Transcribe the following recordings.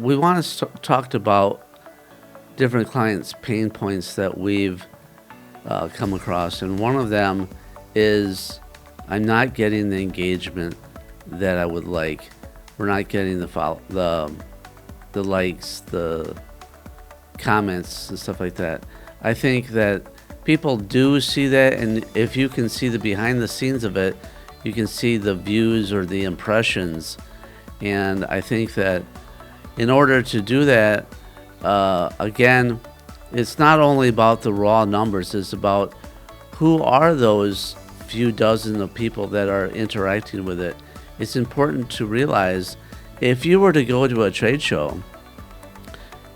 we want to talk about different clients' pain points that we've come across, and one of them is I'm not getting the engagement that I would like. We're not getting the likes, the comments, and stuff like that. I think that people do see that, and if you can see the behind the scenes of it, you can see the views or the impressions. And I think that in order to do that, again, it's not only about the raw numbers, it's about who are those few dozen of people that are interacting with it. It's important to realize if you were to go to a trade show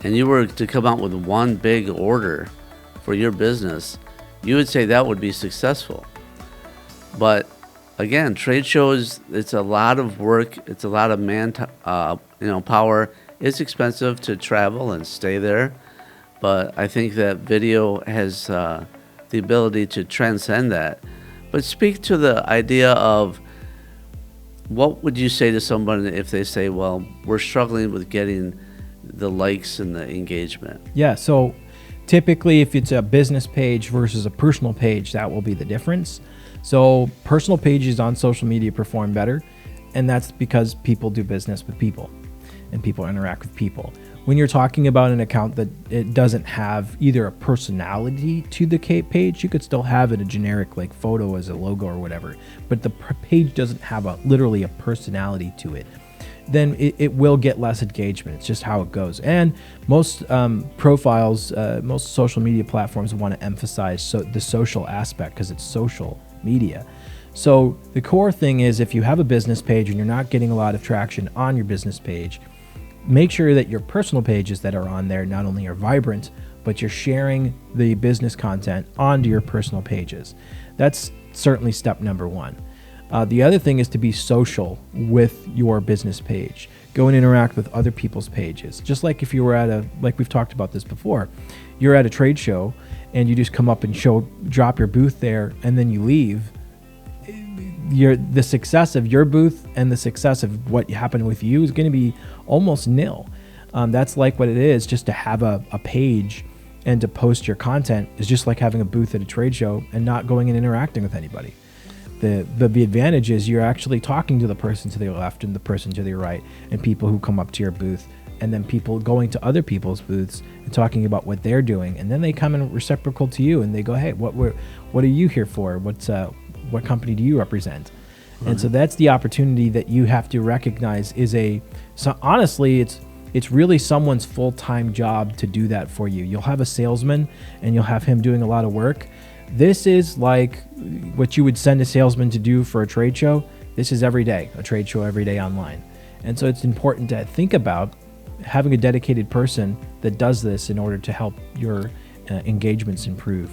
and you were to come out with one big order for your business, you would say that would be successful. But again, trade shows, it's a lot of work, it's a lot of power. It's expensive to travel and stay there, but I think that video has the ability to transcend that. But speak to the idea of what would you say to someone if they say, well, we're struggling with getting the likes and the engagement? Yeah, so typically if it's a business page versus a personal page, that will be the difference. So personal pages on social media perform better, and that's because people do business with people and people interact with people. When you're talking about an account that it doesn't have either a personality to the page, you could still have it a generic like photo as a logo or whatever, but the page doesn't have literally a personality to it, then it will get less engagement. It's just how it goes. And most profiles, most social media platforms want to emphasize the social aspect because it's social media. So the core thing is, if you have a business page and you're not getting a lot of traction on your business page, make sure that your personal pages that are on there not only are vibrant, but you're sharing the business content onto your personal pages. That's certainly step number one. The other thing is to be social with your business page. Go and interact with other people's pages. Just like if you were like we've talked about this before, you're at a trade show and you just come up and drop your booth there and then you leave. The success of your booth and the success of what happened with you is going to be almost nil. That's like what it is. Just to have a page and to post your content is just like having a booth at a trade show and not going and interacting with anybody. The advantage is you're actually talking to the person to the left and the person to the right, and people who come up to your booth, and then people going to other people's booths and talking about what they're doing, and then they come in reciprocal to you and they go, hey, what are you here for? What company do you represent? Mm-hmm. And so that's the opportunity that you have to recognize so honestly, it's really someone's full-time job to do that for you. You'll have a salesman and you'll have him doing a lot of work. This is like what you would send a salesman to do for a trade show. This is every day, a trade show every day online. And so it's important to think about having a dedicated person that does this in order to help your engagements improve.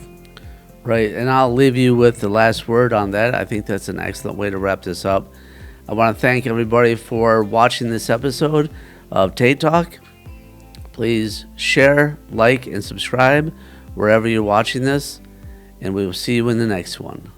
Right, and I'll leave you with the last word on that. I think that's an excellent way to wrap this up. I want to thank everybody for watching this episode of Tate Talk. Please share, like, and subscribe wherever you're watching this, and we will see you in the next one.